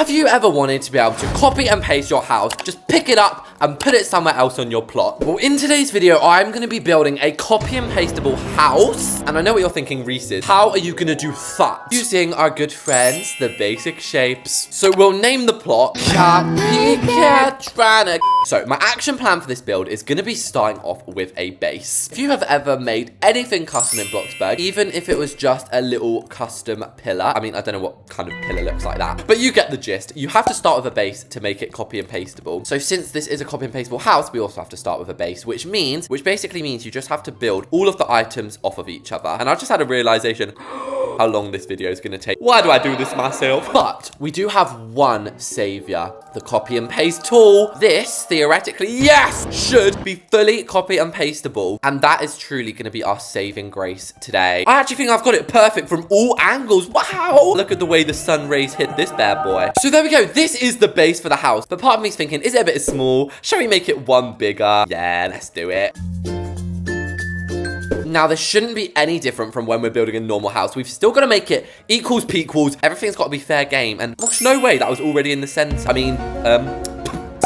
Have you ever wanted to be able to copy and paste your house, just pick it up and put it somewhere else on your plot? Well, in today's video, I'm going to be building a copy and pastable house. And I know what you're thinking, Reese's. How are you going to do that? Using our good friends, the basic shapes. So we'll name the plot Copycat. So my action plan for this build is going to be starting off with a base. If you have ever made anything custom in BLOXBURG, even if it was just a little custom pillar, I mean, I don't know what kind of pillar looks like that, but you get the gist. You have to start with a base to make it copy and pastable. So since this is a copy and pastable house, we also have to start with a base, which basically means you just have to build all of the items off of each other. And I've just had a realization how long this video is going to take. Why do I do this myself? But we do have one savior, the copy and paste tool. This, theoretically, yes, should be fully copy and pastable. And that is truly going to be our saving grace today. I actually think I've got it perfect from all angles. Wow. Look at the way the sun rays hit this bad boy. So there we go. This is the base for the house. But part of me is thinking, is it a bit small? Shall we make it one bigger? Yeah, let's do it. Now, this shouldn't be any different from when we're building a normal house. We've still got to make it equals pequals. Everything's got to be fair game. And gosh, no way, that was already in the center. I mean,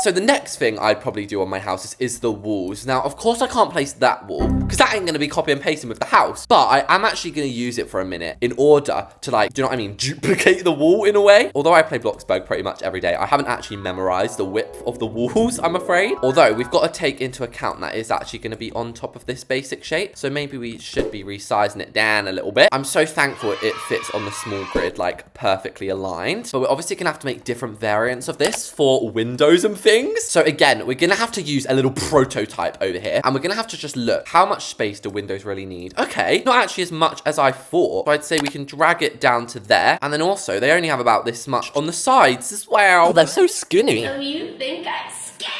so the next thing I'd probably do on my house is the walls. Now, of course, I can't place that wall because that ain't going to be copy and pasting with the house. But I am actually going to use it for a minute in order to, like, do you know what I mean? Duplicate the wall in a way. Although I play BLOXBURG pretty much every day, I haven't actually memorized the width of the walls, I'm afraid. Although we've got to take into account that it's actually going to be on top of this basic shape. So maybe we should be resizing it down a little bit. I'm so thankful it fits on the small grid, like perfectly aligned. But we're obviously going to have to make different variants of this for windows and things. So again, we're going to have to use a little prototype over here. And we're going to have to just look, how much space do windows really need? Okay, not actually as much as I thought. So I'd say we can drag it down to there. And then also, they only have about this much on the sides as well. Oh, they're so skinny. So you think I'm scared?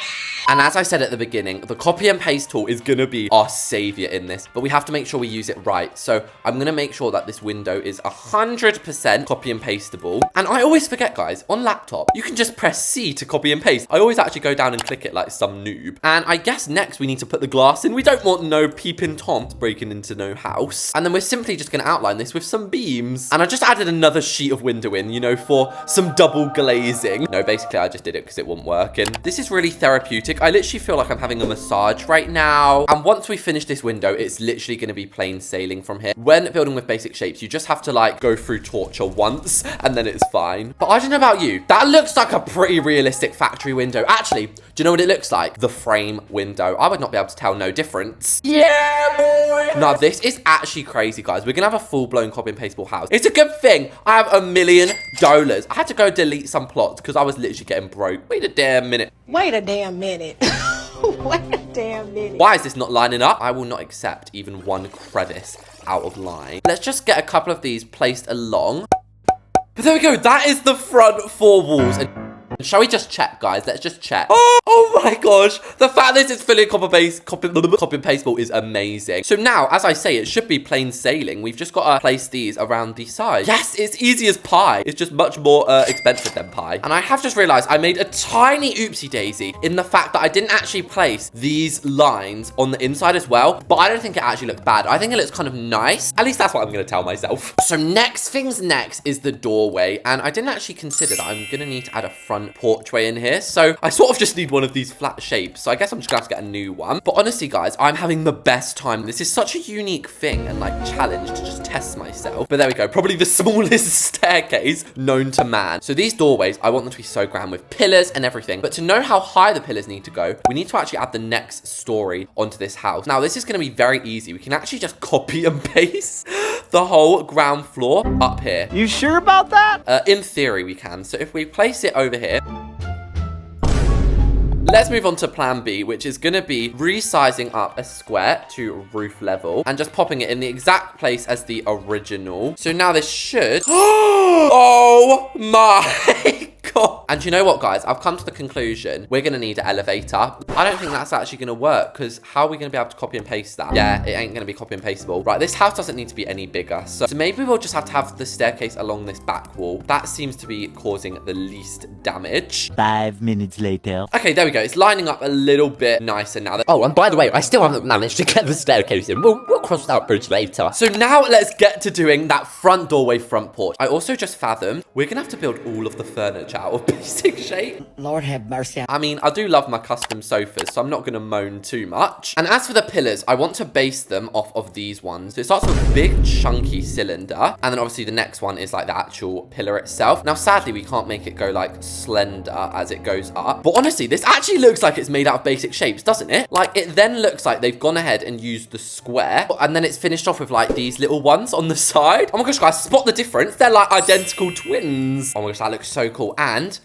And as I said at the beginning, the copy and paste tool is going to be our savior in this, but we have to make sure we use it right. So I'm going to make sure that this window is 100% copy and pastable. And I always forget, guys, on laptop, you can just press C to copy and paste. I always actually go down and click it like some noob. And I guess next we need to put the glass in. We don't want no peeping toms breaking into no house. And then we're simply just going to outline this with some beams. And I just added another sheet of window in, you know, for some double glazing. No, basically I just did it because it wasn't working. This is really therapeutic. I literally feel like I'm having a massage right now. And once we finish this window, it's literally going to be plain sailing from here. When building with basic shapes, you just have to like go through torture once and then it's fine. But I don't know about you. That looks like a pretty realistic factory window. Actually, do you know what it looks like? The frame window. I would not be able to tell no difference. Yeah, boy. Now, this is actually crazy, guys. We're going to have a full-blown copy and pastable house. It's a good thing I have $1 million. I had to go delete some plots because I was literally getting broke. Wait a damn minute. Wait a damn minute. Wait a damn minute. Why is this not lining up? I will not accept even one crevice out of line. Let's just get a couple of these placed along. But there we go. That is the front four walls. And shall we just check, guys? Let's just check. Oh my gosh. The fact this is fully copy and pastable is amazing. So now, as I say, it should be plain sailing. We've just got to place these around the sides. Yes, it's easy as pie. It's just much more expensive than pie. And I have just realized I made a tiny oopsie daisy in the fact that I didn't actually place these lines on the inside as well. But I don't think it actually looks bad. I think it looks kind of nice. At least that's what I'm going to tell myself. So next things next is the doorway. And I didn't actually consider that I'm going to need to add a front porchway in here. So I sort of just need one of these flat shapes. So I guess I'm just gonna have to get a new one. But honestly, guys, I'm having the best time. This is such a unique thing and like challenge to just test myself. But there we go. Probably the smallest staircase known to man. So these doorways, I want them to be so grand with pillars and everything. But to know how high the pillars need to go, we need to actually add the next story onto this house. Now, this is gonna be very easy. We can actually just copy and paste the whole ground floor up here. You sure about that? In theory, we can. So if we place it over here, let's move on to plan B, which is going to be resizing up a square to roof level and just popping it in the exact place as the original. So now this should... Oh my God. And you know what, guys? I've come to the conclusion we're going to need an elevator. I don't think that's actually going to work because how are we going to be able to copy and paste that? Yeah, it ain't going to be copy and pasteable. Right, this house doesn't need to be any bigger. So maybe we'll just have to have the staircase along this back wall. That seems to be causing the least damage. 5 minutes later. Okay, there we go. It's lining up a little bit nicer now. Oh, and by the way, I still haven't managed to get the staircase in. We'll cross that bridge later. So now let's get to doing that front doorway, front porch. I also just fathomed we're going to have to build all of the furniture out of basic shape. Lord have mercy. I mean, I do love my custom sofas, so I'm not going to moan too much. And as for the pillars, I want to base them off of these ones. So it starts with a big, chunky cylinder. And then obviously the next one is like the actual pillar itself. Now, sadly, we can't make it go like slender as it goes up. But honestly, this actually looks like it's made out of basic shapes, doesn't it? Like, it then looks like they've gone ahead and used the square. And then it's finished off with like these little ones on the side. Oh my gosh, guys, spot the difference. They're like identical twins. Oh my gosh, that looks so cool. And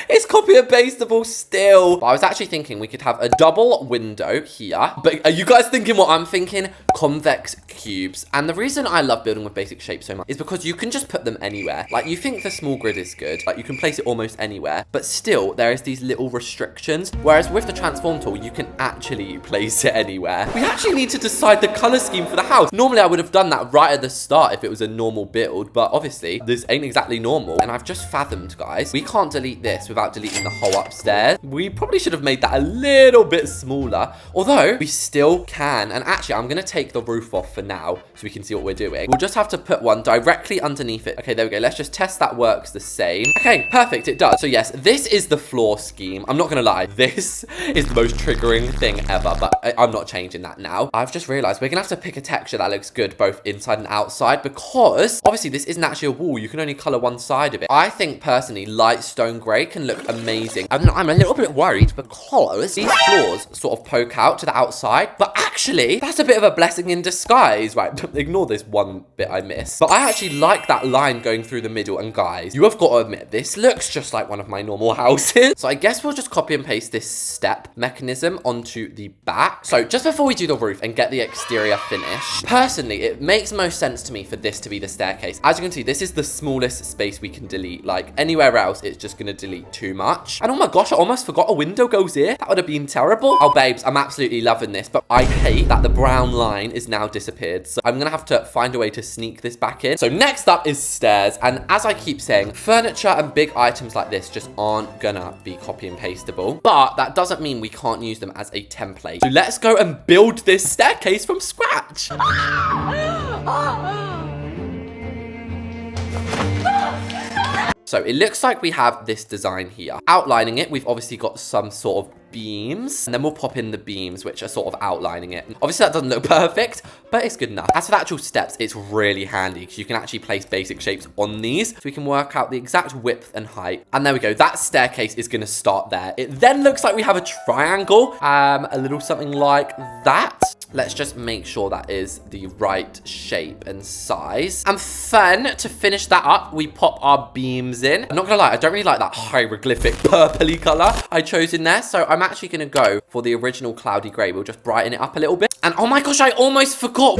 it's copy and pasteable still. But I was actually thinking we could have a double window here. But are you guys thinking what I'm thinking? Convex cubes. And the reason I love building with basic shapes so much is because you can just put them anywhere. Like, you think the small grid is good. Like, you can place it almost anywhere. But still, there is these little restrictions. Whereas with the transform tool, you can actually place it anywhere. We actually need to decide the color scheme for the house. Normally, I would have done that right at the start if it was a normal build. But obviously, this ain't exactly normal. And I've just fathomed, guys, we can't delete this without deleting the whole upstairs. We probably should have made that a little bit smaller. Although, we still can. And actually, I'm going to take the roof off for now so we can see what we're doing. We'll just have to put one directly underneath it. Okay, there we go. Let's just test that works the same. Okay, perfect. It does. So yes, this is the floor scheme. I'm not going to lie. This is the most triggering thing ever, but I'm not changing that now. I've just realized we're going to have to pick a texture that looks good both inside and outside because obviously this isn't actually a wall. You can only color one side of it. I think personally, light stone gray can look amazing. I'm a little bit worried because these floors sort of poke out to the outside, but actually that's a bit of a blessing in disguise. Right, ignore this one bit I missed. But I actually like that line going through the middle. And guys, you have got to admit, this looks just like one of my normal houses. So I guess we'll just copy and paste this step mechanism onto the back. So just before we do the roof and get the exterior finished, personally, it makes most sense to me for this to be the staircase. As you can see, this is the smallest space we can delete. Like, anywhere else, it's just going to delete too much. And oh my gosh, I almost forgot a window goes here. That would have been terrible. Oh, babes, I'm absolutely loving this, but I hate that the brown line is now disappeared. So I'm going to have to find a way to sneak this back in. So next up is stairs. And as I keep saying, furniture and big items like this just aren't gonna be copy and pasteable. But that doesn't mean we can't use them as a template. So let's go and build this staircase from scratch. So it looks like we have this design here. Outlining it, we've obviously got some sort of beams, and then we'll pop in the beams which are sort of outlining it. Obviously that doesn't look perfect, but it's good enough. As for the actual steps, it's really handy because you can actually place basic shapes on these, so we can work out the exact width and height. And there we go, that staircase is going to start there. It then looks like we have a triangle, a little something like that. Let's just make sure that is the right shape and size. And then to finish that up, we pop our beams in. I'm not gonna lie, I don't really like that hieroglyphic purpley color I chose in there, so I'm actually gonna go for the original cloudy gray. We'll just brighten it up a little bit. And oh my gosh, I almost forgot.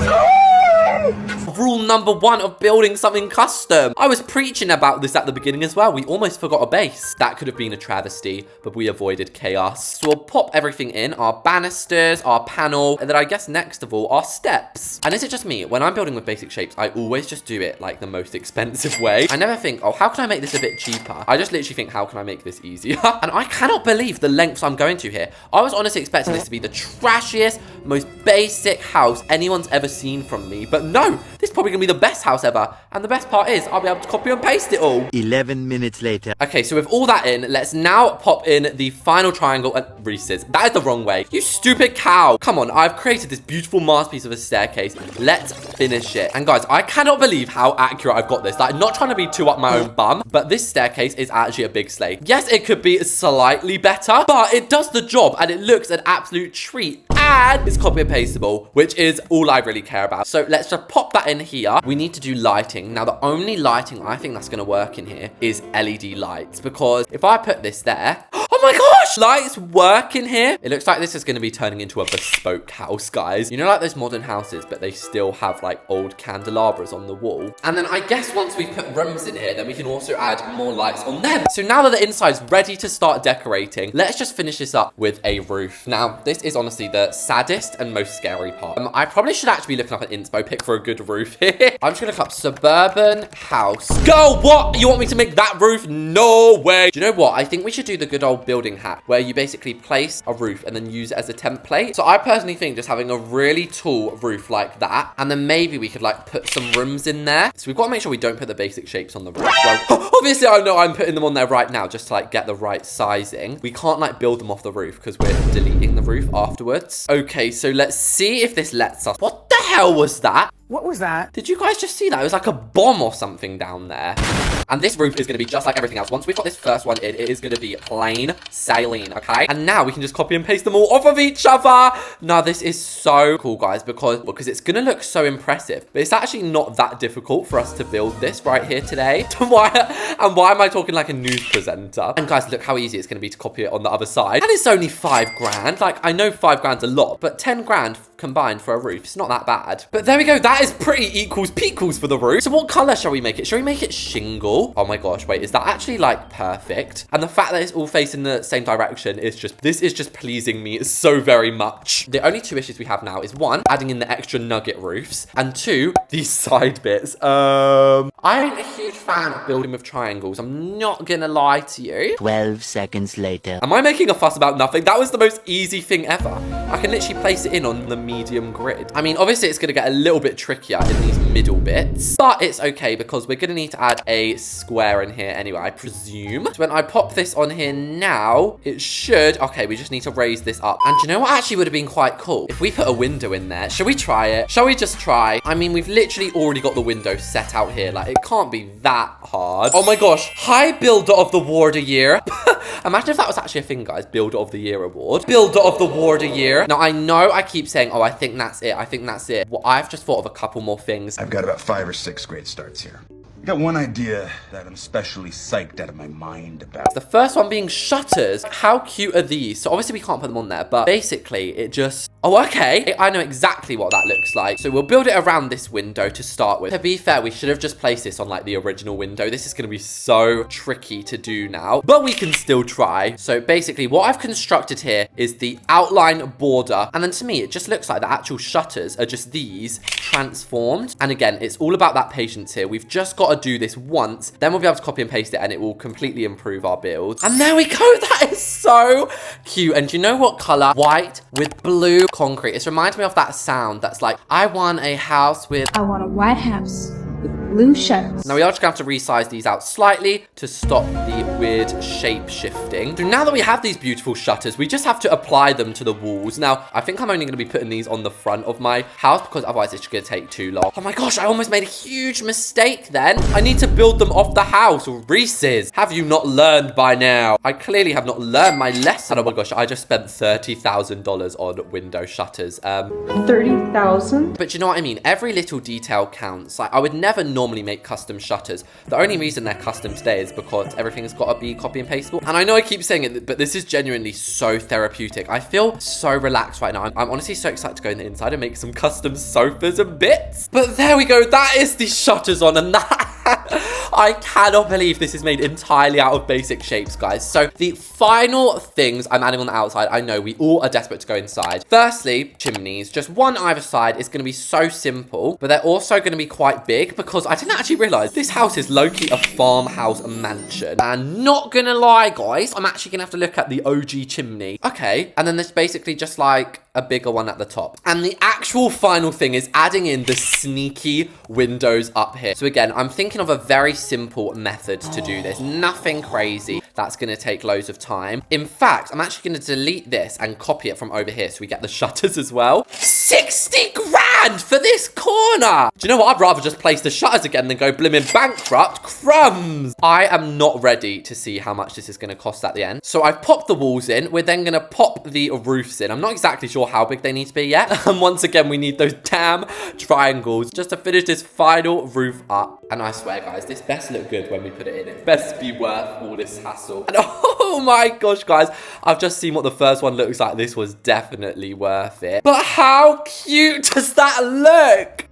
Rule number 1 of building something custom. I was preaching about this at the beginning as well. We almost forgot a base. That could have been a travesty, but we avoided chaos. So we'll pop everything in, our banisters, our panel, and then I guess next of all, our steps. And is it just me? When I'm building with basic shapes, I always just do it like the most expensive way. I never think, oh, how can I make this a bit cheaper? I just literally think, how can I make this easier? And I cannot believe the lengths I'm going to here. I was honestly expecting this to be the trashiest, most basic house anyone's ever seen from me. But no, this is probably gonna be the best house ever. And the best part is I'll be able to copy and paste it all. 11 minutes later. Okay, so with all that in, let's now pop in the final triangle and Reese's. That is the wrong way. You stupid cow. Come on, I've created this beautiful masterpiece of a staircase. Let's finish it. And guys, I cannot believe how accurate I've got this. Like, not trying to be too up my own bum, but this staircase is actually a big slay. Yes, it could be slightly better, but it does the job and it looks an absolute treat. And it's copy and pasteable, which is all I really care about. So let's just pop that in here. We need to do lighting. Now, the only lighting I think that's going to work in here is LED lights, because if I put this there, oh my gosh! Lights work in here. It looks like this is going to be turning into a bespoke house, guys. You know, like those modern houses, but they still have like old candelabras on the wall. And then I guess once we put rooms in here, then we can also add more lights on them. So now that the inside's ready to start decorating, let's just finish this up with a roof. Now, this is honestly the saddest and most scary part. I probably should actually be looking up an inspo pic for a good roof here. I'm just going to look up suburban house. Go! What? You want me to make that roof? No way. Do you know what? I think we should do the good old building hack where you basically place a roof and then use it as a template. So I personally think just having a really tall roof like that, and then maybe we could like put some rooms in there. So we've got to make sure we don't put the basic shapes on the roof. Well, obviously I know I'm putting them on there right now just to like get the right sizing. We can't like build them off the roof because we're deleting the roof afterwards. Okay, so let's see if this lets us. What the hell was that? What was that? Did you guys just see that? It was like a bomb or something down there. And this roof is going to be just like everything else. Once we've got this first one in, it is going to be plain sailing, okay? And now we can just copy and paste them all off of each other. Now, this is so cool, guys, because it's going to look so impressive. But it's actually not that difficult for us to build this right here today. And why am I talking like a news presenter? And guys, look how easy it's going to be to copy it on the other side. And it's only 5 grand. Like, I know 5 grand's a lot, but 10 grand combined for a roof, it's not that bad. But there we go. That is pretty equals pequals for the roof. So what color shall we make it? Shall we make it shingle? Oh my gosh, wait, is that actually like perfect? And the fact that it's all facing the same direction is just, this is just pleasing me so very much. The only 2 issues we have now is 1, adding in the extra nugget roofs, and 2, these side bits. I ain't a huge fan of building with triangles. I'm not gonna lie to you. 12 seconds later. Am I making a fuss about nothing? That was the most easy thing ever. I can literally place it in on the medium grid. I mean, obviously it's gonna get a little bit trickier in these middle bits, but it's okay because we're gonna need to add a square in here anyway, I presume. So when I pop this on here now, it should, okay, we just need to raise this up. And you know what actually would have been quite cool? If we put a window in there. Shall we try it? Shall we just try? I mean, we've literally already got the window set out here. Like, it can't be that hard. Oh my gosh. Hi, Builder of the Ward a Year. Imagine if that was actually a thing, guys. Builder of the Year award. Builder of the Ward a Year. Now, I know I keep saying, oh, I think that's it. I think that's it. Well, I've just thought of a couple more things. I've got about 5 or 6 great starts here. I got one idea that I'm especially psyched out of my mind about. The first one being shutters. How cute are these? So obviously we can't put them on there, but basically it just... Oh, okay. I know exactly what that looks like. So we'll build it around this window to start with. To be fair, we should have just placed this on like the original window. This is going to be so tricky to do now, but we can still try. So basically what I've constructed here is the outline border. And then to me, it just looks like the actual shutters are just these transformed. And again, it's all about that patience here. We've just got to do this once, then we'll be able to copy and paste it and it will completely improve our build. And there we go. That is so cute. And do you know what color? White with blue concrete. It reminds me of that sound that's like, I want a house with... I want a white house with blue shutters. Now we are just going to have to resize these out slightly to stop the weird shape shifting. So now that we have these beautiful shutters, we just have to apply them to the walls. Now, I think I'm only going to be putting these on the front of my house because otherwise it's going to take too long. Oh my gosh, I almost made a huge mistake then. I need to build them off the house. Reese's, have you not learned by now? I clearly have not learned my lesson. Oh my gosh, I just spent $30,000 on window shutters. 30,000? But you know what I mean? Every little detail counts. Like, I would never normally make custom shutters. The only reason they're custom today is because everything's got to be copy and pasteable. And I know I keep saying it, but this is genuinely so therapeutic. I feel so relaxed right now. I'm honestly so excited to go in the inside and make some custom sofas and bits. But there we go. That is the shutters on, and that... I cannot believe this is made entirely out of basic shapes, guys. So the final things I'm adding on the outside, I know we all are desperate to go inside. Firstly, chimneys, just one either side. Is going to be so simple, but they're also going to be quite big because I didn't actually realize this house is low-key a farmhouse mansion. And not gonna lie, guys, I'm actually gonna have to look at the OG chimney. Okay, and then there's basically just like a bigger one at the top. And the actual final thing is adding in the sneaky windows up here. So again, I'm thinking of a very simple method to do this. Nothing crazy. That's going to take loads of time. In fact, I'm actually going to delete this and copy it from over here so we get the shutters as well. 60 grand! grand for this corner. Do you know what? I'd rather just place the shutters again than go blimmin' bankrupt. Crumbs. I am not ready to see how much this is going to cost at the end. So I've popped the walls in. We're then going to pop the roofs in. I'm not exactly sure how big they need to be yet. And once again, we need those damn triangles just to finish this final roof up. And I swear, guys, this best look good when we put it in. It best be worth all this hassle. And oh my gosh, guys, I've just seen what the first one looks like. This was definitely worth it. But how cute does that look?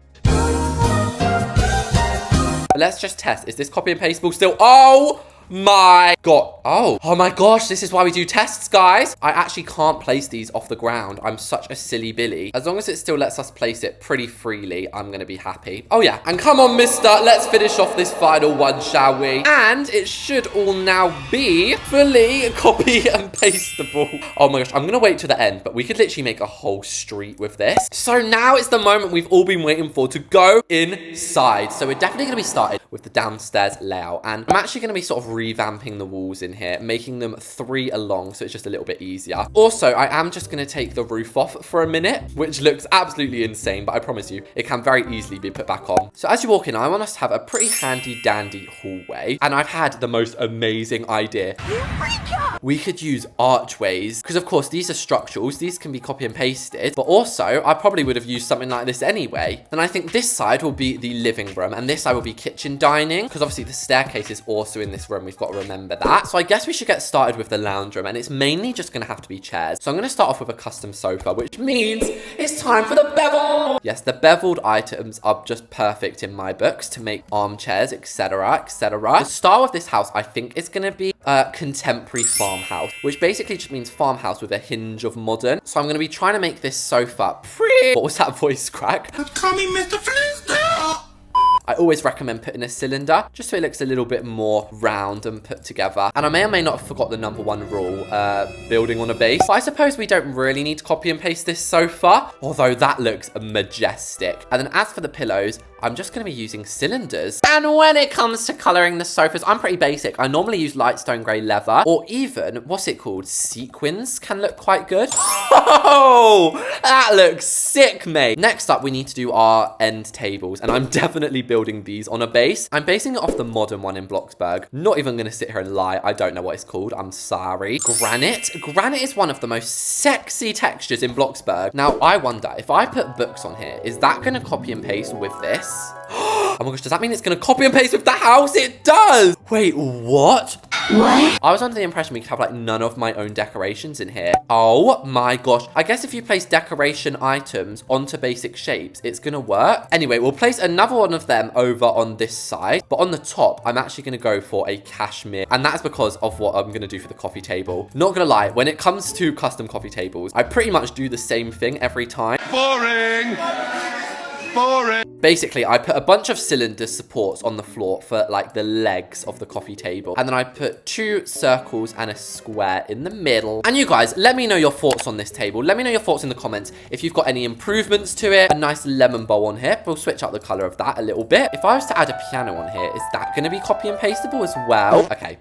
Let's just test. Is this copy and pasteable still? Oh my god. Oh my gosh, this is why we do tests, guys. I actually can't place these off the ground. I'm such a silly Billy. As long as it still lets us place it pretty freely, I'm gonna be happy. Oh yeah, and come on, mister, let's finish off this final one, shall we? And it should all now be fully copy and pasteable. Oh my gosh, I'm gonna wait to the end, but we could literally make a whole street with this. So now it's the moment we've all been waiting for, to go inside. So we're definitely gonna be started with the downstairs layout, and I'm actually gonna be sort of revamping the walls in here, making them 3 along so it's just a little bit easier. Also, I am just going to take the roof off for a minute, which looks absolutely insane, but I promise you, it can very easily be put back on. So as you walk in, I want us to have a pretty handy dandy hallway, and I've had the most amazing idea. We could use archways, because of course these are structurals, these can be copy and pasted, but also I probably would have used something like this anyway. And I think this side will be the living room, and this side will be kitchen dining, because obviously the staircase is also in this room. We've got to remember that. So I guess we should get started with the lounge room, and it's mainly just going to have to be chairs. So I'm going to start off with a custom sofa, which means it's time for the bevel. Yes, the beveled items are just perfect in my books to make armchairs, etc, etc. The style of this house, I think, is going to be a contemporary farmhouse, which basically just means farmhouse with a hinge of modern. So I'm going to be trying to make this sofa pretty... What was that voice crack? Call me Mr. Flintstone. I always recommend putting a cylinder just so it looks a little bit more round and put together. And I may or may not have forgot the #1 rule, building on a base. But I suppose we don't really need to copy and paste this sofa, although that looks majestic. And then as for the pillows, I'm just going to be using cylinders. And when it comes to colouring the sofas, I'm pretty basic. I normally use light stone grey leather, or even, what's it called? Sequins can look quite good. Oh, that looks sick, mate. Next up, we need to do our end tables, and I'm definitely building these on a base. I'm basing it off the modern one in BLOXBURG. Not even going to sit here and lie. I don't know what it's called. I'm sorry. Granite. Granite is one of the most sexy textures in BLOXBURG. Now, I wonder, if I put books on here, is that going to copy and paste with this? Oh my gosh, does that mean it's going to copy and paste with the house? It does! Wait, what? What? I was under the impression we could have like none of my own decorations in here. Oh my gosh. I guess if you place decoration items onto basic shapes, it's going to work. Anyway, we'll place another one of them over on this side. But on the top, I'm actually going to go for a cashmere. And that's because of what I'm going to do for the coffee table. Not going to lie, when it comes to custom coffee tables, I pretty much do the same thing every time. Boring. Boring. Basically, I put a bunch of cylinder supports on the floor for like the legs of the coffee table. And then I put 2 circles and a square in the middle. And you guys, let me know your thoughts on this table. Let me know your thoughts in the comments. If you've got any improvements to it, a nice lemon bow on here. We'll switch up the color of that a little bit. If I was to add a piano on here, is that going to be copy and pasteable as well? Okay,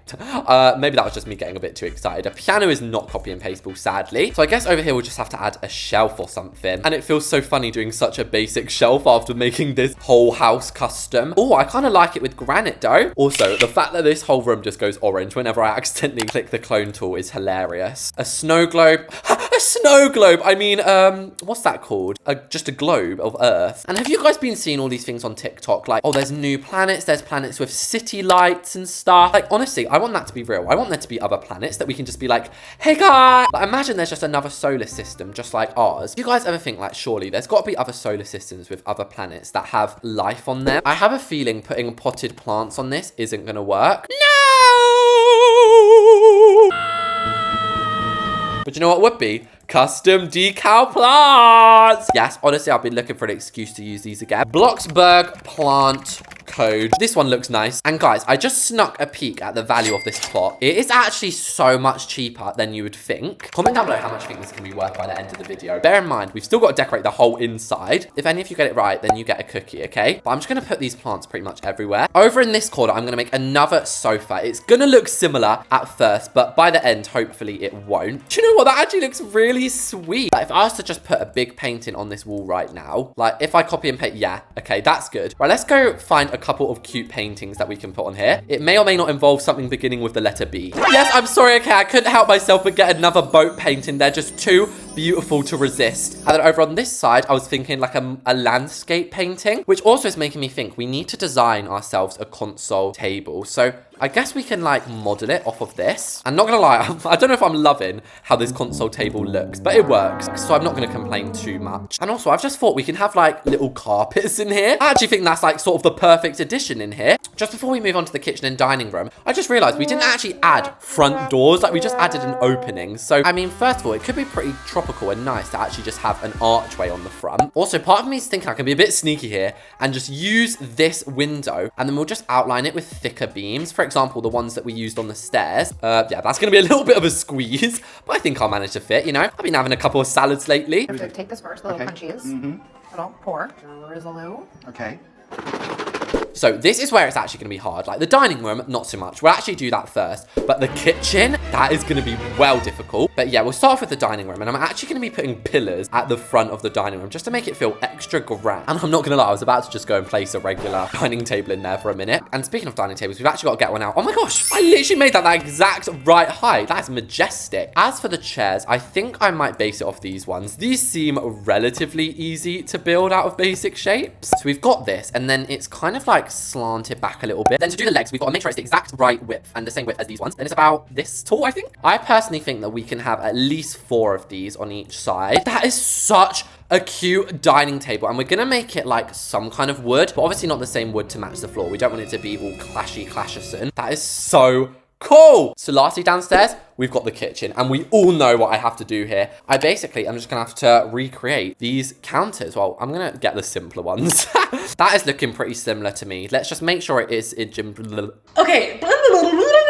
maybe that was just me getting a bit too excited. A piano is not copy and pasteable, sadly. So I guess over here, we'll just have to add a shelf or something. And it feels so funny doing such a basic shelf after making this whole house custom. Oh, I kind of like it with granite though. Also, the fact that this whole room just goes orange whenever I accidentally click the clone tool is hilarious. A snow globe. A snow globe. I mean, what's that called? Just a globe of Earth. And have you guys been seeing all these things on TikTok? Like, oh, there's new planets. There's planets with city lights and stuff. Like, honestly, I want that to be real. I want there to be other planets that we can just be like, hey guys. Like, imagine there's just another solar system just like ours. Do you guys ever think like, surely there's got to be other solar systems with other planets that have life on them? I have a feeling putting potted plants on this isn't going to work. No! But you know what would be? Custom decal plants. Yes, honestly, I've been looking for an excuse to use these again. BLOXBURG plant code. This one looks nice. And guys, I just snuck a peek at the value of this plot. It is actually so much cheaper than you would think. Comment down below how much you think this can be worth by the end of the video. Bear in mind, we've still got to decorate the whole inside. If any of you get it right, then you get a cookie, okay? But I'm just going to put these plants pretty much everywhere. Over in this corner, I'm going to make another sofa. It's going to look similar at first, but by the end, hopefully it won't. Do you know what? That actually looks really sweet. Like, if I was to just put a big painting on this wall right now, like if I copy and paste, yeah, okay, that's good. Right, let's go find a couple of cute paintings that we can put on here. It may or may not involve something beginning with the letter B. Yes, I'm sorry, okay, I couldn't help myself but get another boat painting. They're just too beautiful to resist. And then over on this side, I was thinking like a landscape painting, which also is making me think we need to design ourselves a console table. So I guess we can like model it off of this. I'm not gonna lie, I don't know if I'm loving how this console table looks, but it works. So I'm not gonna complain too much. And also I've just thought we can have like little carpets in here. I actually think that's like sort of the perfect addition in here. Just before we move on to the kitchen and dining room, I just realized we didn't actually add front doors. Like we just added an opening. So I mean, first of all, it could be pretty tropical and nice to actually just have an archway on the front. Also, part of me is thinking I can be a bit sneaky here and just use this window and then we'll just outline it with thicker beams. For example, the ones that we used on the stairs. Yeah, that's gonna be a little bit of a squeeze, but I think I'll manage to fit, you know? I've been having a couple of salads lately. You have to take this first, the little crunchies. Little pour. Drizzle. Okay. So this is where it's actually going to be hard. Like the dining room, not so much. We'll actually do that first. But the kitchen, that is going to be well difficult. But yeah, we'll start off with the dining room. And I'm actually going to be putting pillars at the front of the dining room just to make it feel extra grand. And I'm not going to lie, I was about to just go and place a regular dining table in there for a minute. And speaking of dining tables, we've actually got to get one out. Oh my gosh, I literally made that exact right height. That's majestic. As for the chairs, I think I might base it off these ones. These seem relatively easy to build out of basic shapes. So we've got this, and then it's kind of like slanted back a little bit. Then to do the legs, we've got to make sure it's the exact right width and the same width as these ones. Then it's about this tall, I think. I personally think that we can have at least 4 of these on each side. That is such a cute dining table, and we're gonna make it like some kind of wood, but obviously not the same wood to match the floor. We don't want it to be all clashy. That is so cool. So lastly, downstairs, we've got the kitchen, and we all know what I have to do here. I'm just gonna have to recreate these counters. Well, I'm gonna get the simpler ones. That is looking pretty similar to me. Let's just make sure it is in okay.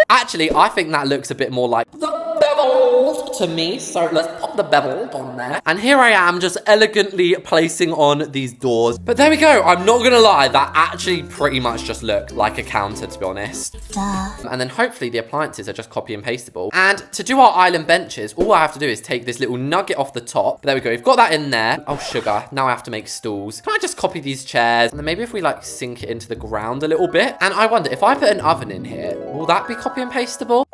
Actually, I think that looks a bit more like the bevels to me. So let's pop the bevel on there. And here I am just elegantly placing on these doors. But there we go. I'm not gonna lie, that actually pretty much just looked like a counter, to be honest. And then hopefully the appliances are just copy and pastable. And to do our island benches, all I have to do is take this little nugget off the top. But there we go. We've got that in there. Oh, sugar. Now I have to make stools. Can I just copy these chairs? And then maybe if we like sink it into the ground a little bit. And I wonder, if I put an oven in here, will that be copy and pastable?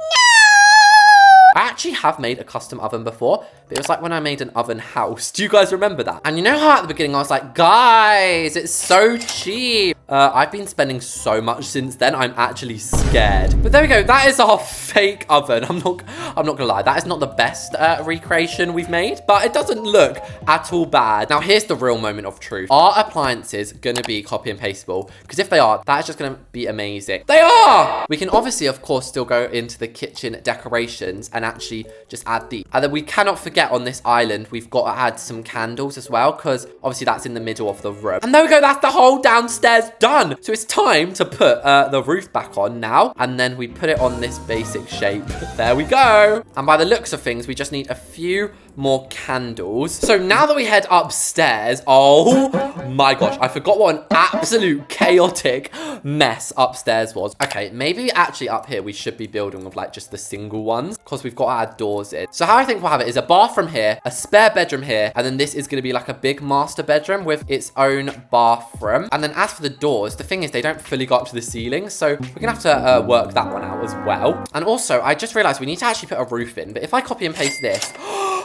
I actually have made a custom oven before, but it was like when I made an oven house. Do you guys remember that? And you know how at the beginning I was like, guys, it's so cheap. I've been spending so much since then, I'm actually scared. But there we go, that is our fake oven. I'm not gonna lie, that is not the best recreation we've made, but it doesn't look at all bad. Now here's the real moment of truth. Are appliances gonna be copy and pastable? Because if they are, that's just gonna be amazing. They are! We can obviously, of course, still go into the kitchen decorations and actually just add these. And then we cannot forget on this island, we've got to add some candles as well, because obviously that's in the middle of the room. And there we go, that's the whole downstairs done. So it's time to put the roof back on now, and then we put it on this basic shape. There we go. And by the looks of things, we just need a few more candles. So now that we head upstairs, oh my gosh, I forgot what an absolute chaotic mess upstairs was. Okay, maybe actually up here we should be building with like just the single ones, because we've got to add doors in. So how I think we'll have it is a bathroom here, a spare bedroom here, and then this is going to be like a big master bedroom with its own bathroom. And then as for the doors, the thing is they don't fully go up to the ceiling, so we're gonna have to work that one out as well. And also I just realized we need to actually put a roof in, but if I copy and paste this,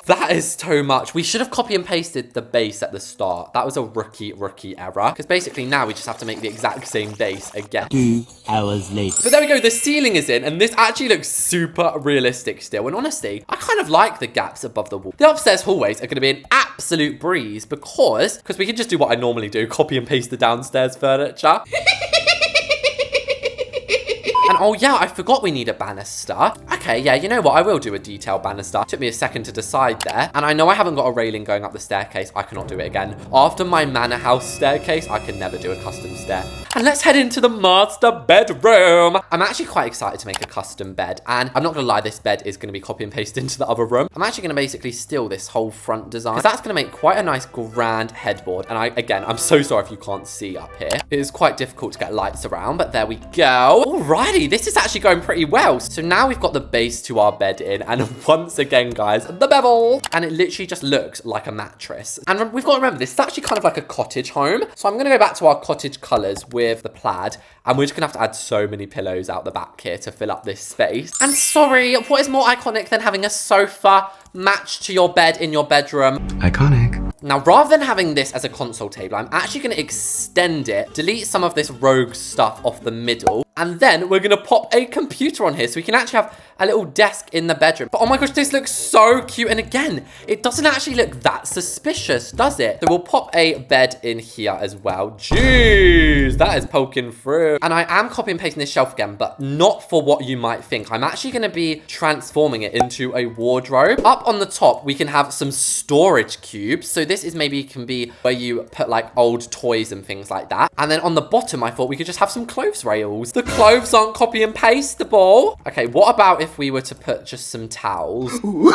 that is so much. We should have copy and pasted the base at the start. That was a rookie error, because basically now we just have to make the exact same base again. 2 hours later. But there we go, the ceiling is in, and this actually looks super realistic still. And honestly, I kind of like the gaps above the wall. The upstairs hallways are going to be an absolute breeze because we can just do what I normally do, copy and paste the downstairs furniture. And oh yeah, I forgot we need a banister. Okay, yeah, you know what? I will do a detailed banister. Took me a second to decide there. And I know I haven't got a railing going up the staircase. I cannot do it again. After my manor house staircase, I can never do a custom stair. And let's head into the master bedroom. I'm actually quite excited to make a custom bed. And I'm not gonna lie, this bed is gonna be copy and pasted into the other room. I'm actually gonna basically steal this whole front design, because that's gonna make quite a nice grand headboard. And I'm so sorry if you can't see up here. It is quite difficult to get lights around, but there we go. Alrighty, this is actually going pretty well. So now we've got the base to our bed in, and once again, guys, the bevel. And it literally just looks like a mattress. And we've got to remember, this is actually kind of like a cottage home. So I'm gonna go back to our cottage colors with the plaid, and we're just gonna have to add so many pillows out the back here to fill up this space. And sorry, what is more iconic than having a sofa matched to your bed in your bedroom? Iconic. Now, rather than having this as a console table, I'm actually going to extend it, delete some of this rogue stuff off the middle, and then we're going to pop a computer on here so we can actually have a little desk in the bedroom. But oh my gosh, this looks so cute. And again, it doesn't actually look that suspicious, does it? So we'll pop a bed in here as well. Jeez, that is poking through. And I am copy and pasting this shelf again, but not for what you might think. I'm actually going to be transforming it into a wardrobe. Up on the top, we can have some storage cubes. So this is maybe can be where you put like old toys and things like that. And then on the bottom, I thought we could just have some clothes rails. The clothes aren't copy and pasteable. Okay, what about if we were to put just some towels? No.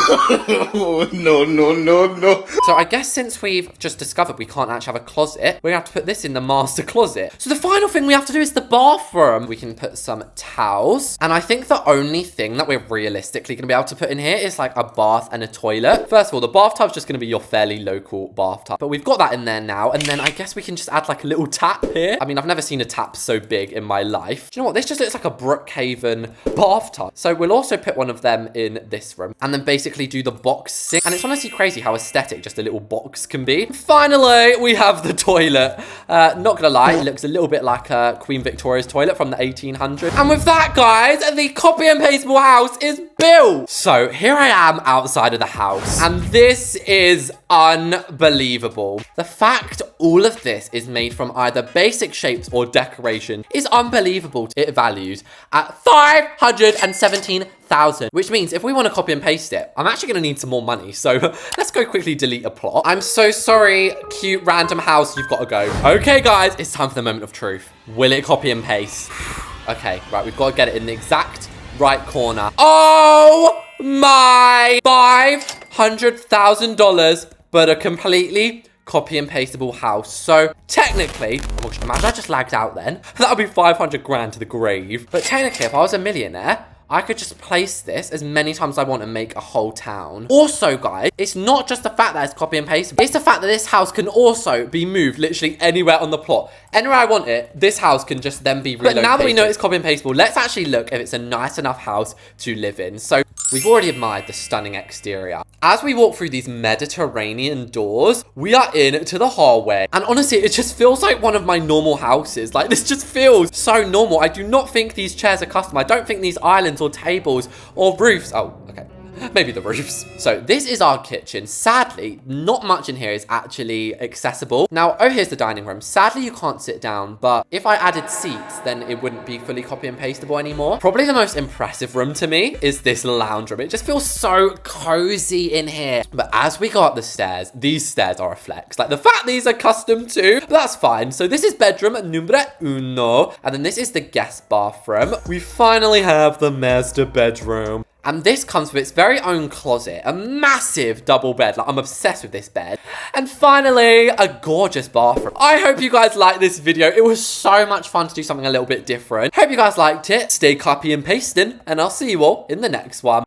So I guess since we've just discovered we can't actually have a closet, we're gonna have to put this in the master closet. So the final thing we have to do is the bathroom. We can put some towels. And I think the only thing that we're realistically gonna be able to put in here is like a bath and a toilet. First of all, the bathtub's just gonna be your fairly local bathtub, but we've got that in there now. And then I guess we can just add like a little tap here. I mean, I've never seen a tap so big in my life. Do you know what? This just looks like a Brookhaven bathtub. So we'll also put one of them in this room and then basically do the box sink. And it's honestly crazy how aesthetic just a little box can be. Finally, we have the toilet. Not gonna lie, it looks a little bit like Queen Victoria's toilet from the 1800s. And with that, guys, the copy and pasteable house is built. So here I am outside of the house, and this is unbelievable. The fact all of this is made from either basic shapes or decoration is unbelievable. It values at $517,000, which means if we want to copy and paste it, I'm actually going to need some more money. So let's go quickly delete a plot. I'm so sorry, cute random house, you've got to go. Okay, guys, it's time for the moment of truth. Will it copy and paste? Okay, right, we've got to get it in the exact right corner. Oh my, $500,000, but a completely copy and pasteable house. So technically, oh gosh, imagine I just lagged out then. That would be 500 grand to the grave. But technically, if I was a millionaire, I could just place this as many times as I want and make a whole town. Also, guys, it's not just the fact that it's copy and paste. It's the fact that this house can also be moved literally anywhere on the plot. Anywhere I want it, this house can just then be relocated. But now that we know it's copy and pasteable, let's actually look if it's a nice enough house to live in. So we've already admired the stunning exterior. As we walk through these Mediterranean doors, we are into the hallway. And honestly, it just feels like one of my normal houses. Like, this just feels so normal. I do not think these chairs are custom. I don't think these islands or tables or roofs. Oh, okay. Maybe the roofs. So this is our kitchen. Sadly, not much in here is actually accessible. Now, oh, here's the dining room. Sadly, you can't sit down, but if I added seats, then it wouldn't be fully copy and pasteable anymore. Probably the most impressive room to me is this lounge room. It just feels so cozy in here. But as we go up the stairs, these stairs are a flex. Like the fact these are custom too, but that's fine. So this is bedroom numero uno, and then this is the guest bathroom. We finally have the master bedroom. And this comes with its very own closet, a massive double bed. Like, I'm obsessed with this bed. And finally, a gorgeous bathroom. I hope you guys liked this video. It was so much fun to do something a little bit different. Hope you guys liked it. Stay copy and pasting, and I'll see you all in the next one.